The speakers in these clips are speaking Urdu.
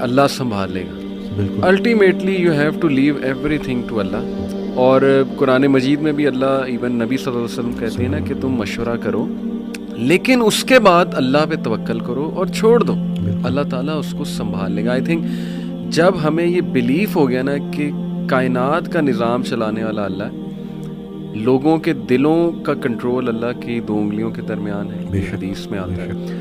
اللہ سنبھال لے گا. بالکل. Ultimately you have to leave everything to Allah. اور قرآن مجید میں بھی اللہ ایون نبی صلی اللہ علیہ وسلم کہتے ہیں نا کہ تم مشورہ کرو لیکن اس کے بعد اللہ پہ توکل کرو اور چھوڑ دو, اللہ تعالیٰ اس کو سنبھال لے گا. آئی تھنک جب ہمیں یہ بلیف ہو گیا نا کہ کائنات کا نظام چلانے والا اللہ ہے, لوگوں کے دلوں کا کنٹرول اللہ کی 2 انگلیوں کے درمیان ہے, حدیث میں آتا ہے,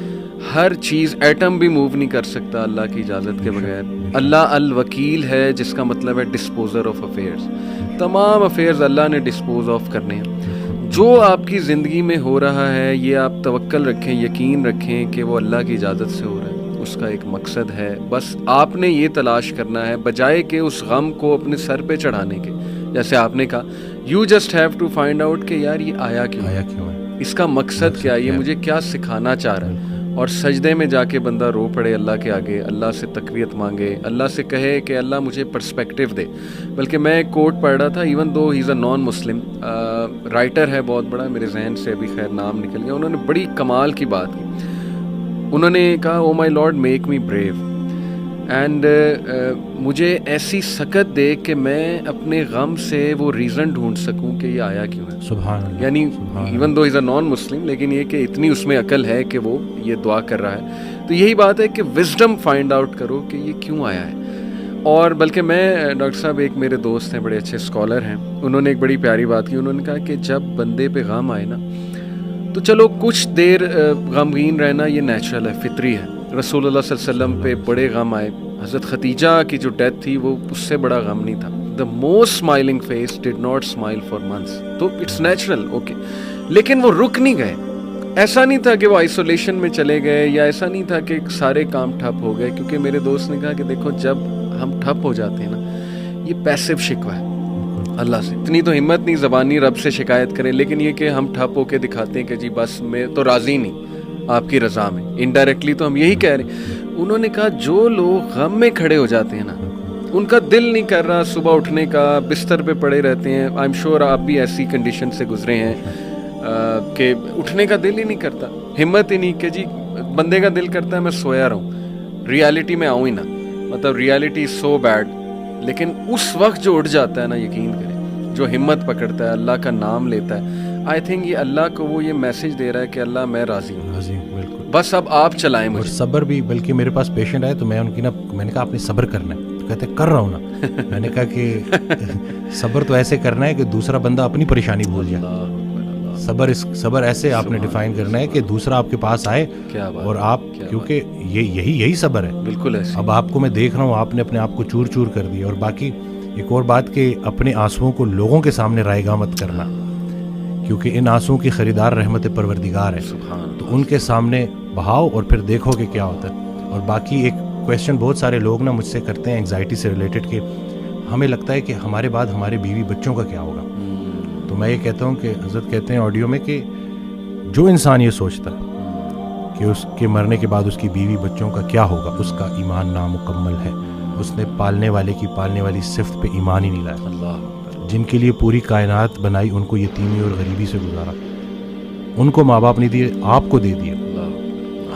ہر چیز ایٹم بھی موو نہیں کر سکتا اللہ کی اجازت کے بغیر. اللہ الوکیل ہے جس کا مطلب ہے ڈسپوزر آف افیئرز. تمام افیئرز اللہ نے ڈسپوز آف کرنے ہیں. جو آپ کی زندگی میں ہو رہا ہے یہ آپ توکل رکھیں, یقین رکھیں کہ وہ اللہ کی اجازت سے ہو رہا ہے, اس کا ایک مقصد ہے. بس آپ نے یہ تلاش کرنا ہے بجائے کہ اس غم کو اپنے سر پہ چڑھانے کے. جیسے آپ نے کہا you just have to find out کہ یار یہ آیا کیوں ہے, اس کا مقصد کیا ہے, یہ مجھے کیا سکھانا چاہ رہا ہے. اور سجدے میں جا کے بندہ رو پڑے اللہ کے آگے, اللہ سے تقویت مانگے, اللہ سے کہے کہ اللہ مجھے پرسپیکٹیو دے. بلکہ میں ایک کوٹ پڑھ رہا تھا, ایون دو ہی از اے نان مسلم رائٹر ہے بہت بڑا, میرے ذہن سے ابھی خیر نام نکل گیا, انہوں نے بڑی کمال کی بات کی. انہوں نے کہا oh my lord make me brave and مجھے ایسی سکت دے کہ میں اپنے غم سے وہ ریزن ڈھونڈ سکوں کہ یہ آیا کیوں ہے. سبحان اللہ. یعنی ایون دو از اے نان مسلم لیکن یہ کہ اتنی اس میں عقل ہے کہ وہ یہ دعا کر رہا ہے. تو یہی بات ہے کہ وزڈم فائنڈ آؤٹ کرو کہ یہ کیوں آیا ہے. اور بلکہ میں ڈاکٹر صاحب ایک میرے دوست ہیں بڑے اچھے اسکالر ہیں, انہوں نے ایک بڑی پیاری بات کی. انہوں نے کہا کہ جب بندے پہ غم آئے نا تو چلو کچھ دیر غمگین رہنا یہ نیچرل ہے, فطری ہے. رسول اللہ صلی اللہ علیہ وسلم پہ بڑے غم آئے, حضرت خدیجہ کی جو ڈیتھ تھی وہ اس سے بڑا غم نہیں تھا. The most smiling face did not smile for months. تو اٹس نیچرل اوکے, لیکن وہ رک نہیں گئے. ایسا نہیں تھا کہ وہ آئسولیشن میں چلے گئے, یا ایسا نہیں تھا کہ سارے کام ٹھپ ہو گئے. کیونکہ میرے دوست نے کہا کہ دیکھو جب ہم ٹھپ ہو جاتے ہیں نا, یہ پیسو شکوہ ہے اللہ سے. اتنی تو ہمت نہیں زبانی رب سے شکایت کریں, لیکن یہ کہ ہم ٹھپ ہو کے دکھاتے ہیں کہ جی بس میں تو راضی نہیں آپ کی رضا میں, انڈائریکٹلی تو ہم یہی کہہ رہے ہیں. انہوں نے کہا جو لوگ غم میں کھڑے ہو جاتے ہیں نا, ان کا دل نہیں کر رہا صبح اٹھنے کا, بستر پہ پڑے رہتے ہیں. آئی ایم شیور آپ بھی ایسی کنڈیشن سے گزرے ہیں کہ اٹھنے کا دل ہی نہیں کرتا, ہمت ہی نہیں کہ جی بندے کا دل کرتا ہے میں سویا رہوں, ریالٹی میں آؤں ہی نہ, مطلب ریالٹی از سو بیڈ. لیکن اس وقت جو اٹھ جاتا ہے نا, یقین کریں, جو ہمت پکڑتا ہے, اللہ کا نام لیتا ہے, آئی تھنک یہ اللہ کو وہ یہ میسج دے رہا ہے کہ اللہ میں راضی ہوں, بالکل. بس اب آپ چلائیں مجھے. اور صبر بھی, بلکہ میرے پاس پیشنٹ آئے تو میں ان کی میں نے کہا آپ نے صبر کرنا ہے, تو کہتے کر رہا ہوں نا. میں نے کہا کہ صبر تو ایسے کرنا ہے کہ دوسرا بندہ اپنی پریشانی بھول جائے. صبر ایسے آپ نے ڈیفائن کرنا ہے کہ دوسرا آپ کے پاس آئے اور آپ, کیونکہ یہی صبر ہے. بالکل ایسے. اب آپ کو میں دیکھ رہا ہوں آپ نے اپنے آپ کو چور چور کر دیا. اور باقی ایک اور بات کہ اپنے آنسوؤں کو لوگوں کے سامنے رائے گاہ مت کرنا, کیونکہ ان آنسوؤں کی خریدار رحمت پروردگار ہے. تو ان کے سامنے بہاؤ اور پھر دیکھو کہ کیا ہوتا ہے. اور باقی ایک کویسچن بہت سارے لوگ نا مجھ سے کرتے ہیں انگزائٹی سے ریلیٹڈ, کہ ہمیں لگتا ہے کہ ہمارے بعد ہمارے بیوی بچوں کا کیا ہوگا. تو میں یہ کہتا ہوں کہ حضرت کہتے ہیں آڈیو میں کہ جو انسان یہ سوچتا ہے کہ اس کے مرنے کے بعد اس کی بیوی بچوں کا کیا ہوگا, اس کا ایمان نامکمل ہے. اس نے پالنے والے کی پالنے والی صفت پہ ایمان ہی نہیں لایا. اللہ جن کے لیے پوری کائنات بنائی, ان کو یتیمی اور غریبی سے گزارا, ان کو ماں باپ نہیں دیے, آپ کو دے دیے.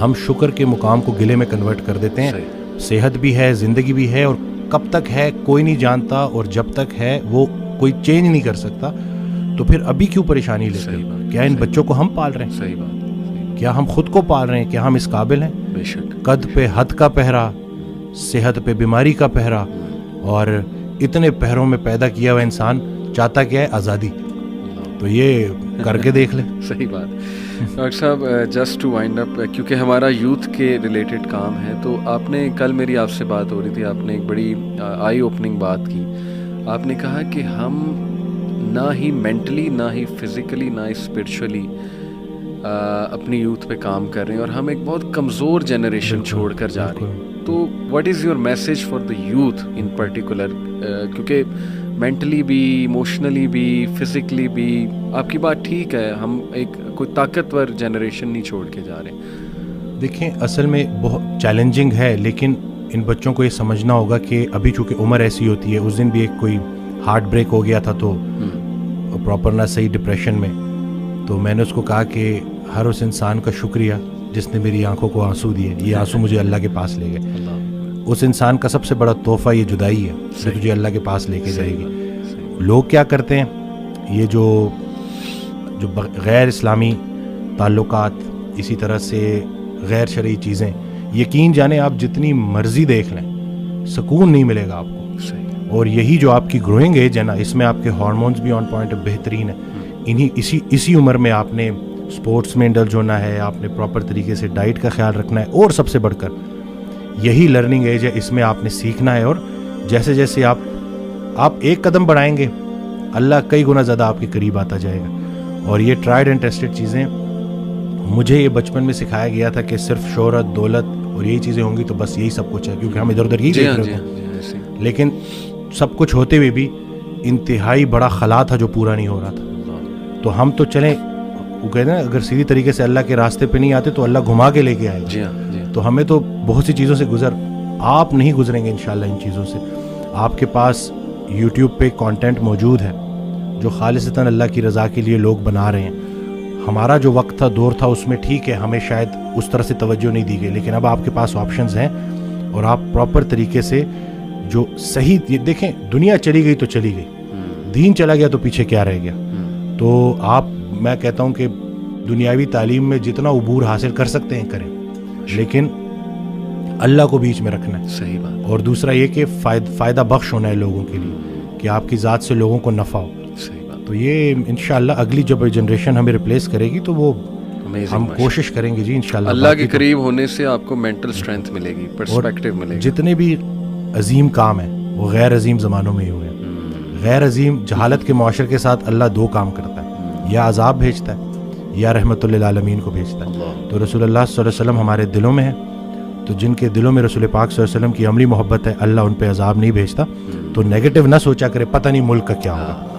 ہم شکر کے مقام کو گلے میں کنورٹ کر دیتے ہیں. صحت بھی ہے, زندگی بھی ہے, اور کب تک ہے کوئی نہیں جانتا, اور جب تک ہے وہ کوئی چینج نہیں کر سکتا. تو پھر ابھی کیوں پریشانی لیتے ہیں؟ کیا ان بچوں کو ہم پال رہے ہیں؟ صحیح بات. کیا ہم خود کو پال رہے ہیں؟ کیا ہم اس قابل ہیں؟ بے شک. قد پہ حد کا پہرا, صحت پہ بیماری کا پہرا, اور اتنے پہروں میں پیدا کیا ہوا انسان چاہتا کیا ہے؟ آزادی. تو یہ کر کے دیکھ لیں. صحیح بات. ڈاکٹر صاحب جسٹ ٹو وائنڈ اپ, کیونکہ ہمارا یوتھ کے ریلیٹڈ کام ہے, تو آپ نے کل میری آپ سے بات ہو رہی تھی, آپ نے ایک بڑی آئی اوپننگ بات کی. آپ نے کہا کہ ہم نہ ہی مینٹلی, نہ ہی فزیکلی, نہ ہی اسپرچولی اپنی یوتھ پہ کام کر رہے ہیں, اور ہم ایک بہت کمزور جنریشن چھوڑ کر جا رہے ہیں. تو what is your message for the youth in particular, کیونکہ مینٹلی بھی, ایموشنلی بھی, فزیکلی بھی, آپ کی بات ٹھیک ہے, ہم ایک کوئی طاقتور جنریشن نہیں چھوڑ کے جا رہے. دیکھیں اصل میں بہت چیلنجنگ ہے, لیکن ان بچوں کو یہ سمجھنا ہوگا کہ ابھی چونکہ عمر ایسی ہوتی ہے. اس دن بھی ایک کوئی ہارٹ بریک ہو گیا تھا تو پراپر نہ صحیح ڈپریشن میں, تو میں نے اس کو کہا کہ ہر اس انسان کا شکریہ جس نے میری آنکھوں کو آنسو دیے. یہ آنسو مجھے اللہ کے پاس لے گئے. اس انسان کا سب سے بڑا تحفہ یہ جدائی ہے جو تجھے اللہ کے پاس لے کے جائے گی. لوگ کیا کرتے ہیں, یہ جو غیر اسلامی تعلقات, اسی طرح سے غیر شرعی چیزیں, یقین جانیں آپ جتنی مرضی دیکھ لیں سکون نہیں ملے گا آپ کو. اور یہی جو آپ کی گروئنگ ایج ہے نا, اس میں آپ کے ہارمونز بھی آن پوائنٹ بہترین ہیں. اسی عمر میں آپ نے اسپورٹس میں انڈلج ہونا ہے, آپ نے پراپر طریقے سے ڈائٹ کا خیال رکھنا ہے, اور سب سے بڑھ کر یہی لرننگ ایج ہے, اس میں آپ نے سیکھنا ہے. اور جیسے جیسے آپ ایک قدم بڑھائیں گے اللہ کئی گنا زیادہ آپ کے قریب آتا جائے گا. اور یہ ٹرائیڈ اینڈ ٹیسٹڈ چیزیں, مجھے یہ بچپن میں سکھایا گیا تھا کہ صرف شہرت, دولت اور یہی چیزیں ہوں گی تو بس یہی سب کچھ ہے, کیونکہ ہم ادھر ادھر یہی دیکھ رہے ہیں. لیکن سب کچھ ہوتے ہوئے بھی انتہائی بڑا خلا تھا جو پورا نہیں ہو رہا تھا. تو ہم تو چلیں, وہ کہتے ہیں اگر سیدھی طریقے سے اللہ کے راستے پہ نہیں آتے تو اللہ گھما کے لے کے آئے گا. تو ہمیں تو بہت سی چیزوں سے آپ نہیں گزریں گے انشاءاللہ ان چیزوں سے. آپ کے پاس یوٹیوب پہ کانٹینٹ موجود ہے جو خالصتاً اللہ کی رضا کے لیے لوگ بنا رہے ہیں. ہمارا جو وقت تھا, دور تھا, اس میں ٹھیک ہے ہمیں شاید اس طرح سے توجہ نہیں دی گئی, لیکن اب آپ کے پاس آپشنز ہیں اور آپ پراپر طریقے سے جو صحیح, دیکھیں دنیا چلی گئی تو چلی گئی, دین چلا گیا تو پیچھے کیا رہ گیا. تو میں کہتا ہوں کہ دنیاوی تعلیم میں جتنا عبور حاصل کر سکتے ہیں کریں, لیکن اللہ کو بیچ میں رکھنا ہے. صحیح بات. اور دوسرا یہ کہ فائدہ بخش ہونا ہے لوگوں کے لیے, کہ آپ کی ذات سے لوگوں کو نفع ہو. تو یہ انشاءاللہ اگلی جب جنریشن ہمیں ریپلیس کرے گی تو وہ ہم کوشش کریں گے جی انشاءاللہ. اللہ کے قریب ہونے سے آپ کو مینٹل اسٹرینتھ ملے گی, پرسپیکٹیو ملے گی. جتنے بھی عظیم کام ہیں وہ غیر عظیم زمانوں میں ہی ہوئے ہیں. غیر عظیم جہالت کے معاشرے کے ساتھ اللہ دو کام کرتا ہے, یا عذاب بھیجتا ہے یا رحمت للعالمین کو بھیجتا ہے. تو رسول اللہ صلی اللہ علیہ وسلم ہمارے دلوں میں ہے, تو جن کے دلوں میں رسول پاک صلی اللہ علیہ وسلم کی عملی محبت ہے اللہ ان پہ عذاب نہیں بھیجتا. تو نیگیٹو نہ سوچا کرے پتہ نہیں ملک کا کیا ہوگا,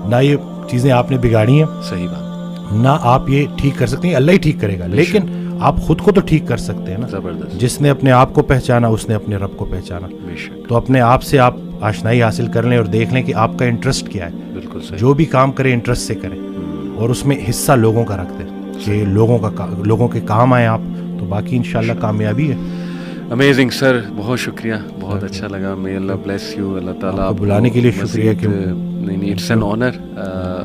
نہ یہ چیزیں آپ نے بگاڑی ہیں, صحیح بات, نہ آپ یہ ٹھیک کر سکتے ہیں, اللہ ہی ٹھیک کرے گا. لیکن آپ خود کو تو ٹھیک کر سکتے ہیں نا. زبردست. جس نے اپنے آپ کو پہچانا اس نے اپنے رب کو پہچانا. تو اپنے آپ سے آپ آشنائی حاصل کر لیں اور دیکھ لیں کہ آپ کا انٹرسٹ کیا ہے. بالکل صحیح. جو بھی کام کریں انٹرسٹ سے کریں, اور اس میں حصہ لوگوں کا رکھ دیں کہ لوگوں کے کام آئیں آپ, تو باقی انشاءاللہ کامیابی ہے. امیزنگ سر, بہت شکریہ, بہت اچھا لگا. may Allah bless you. Allah تعالیٰ آپ کو بلانے کے لیے شکریہ. نہیں, اٹس این آنر.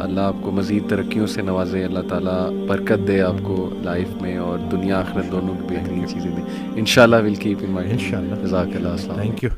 اللہ آپ کو مزید ترقیوں سے نوازے, اللہ تعالیٰ برکت دے آپ کو لائف میں, اور دنیا آخرت دونوں کی بہترین چیزیں دیں انشاءاللہ. ول کیپ ان مائنڈ انشاءاللہ. جزاک اللہ. Thank you.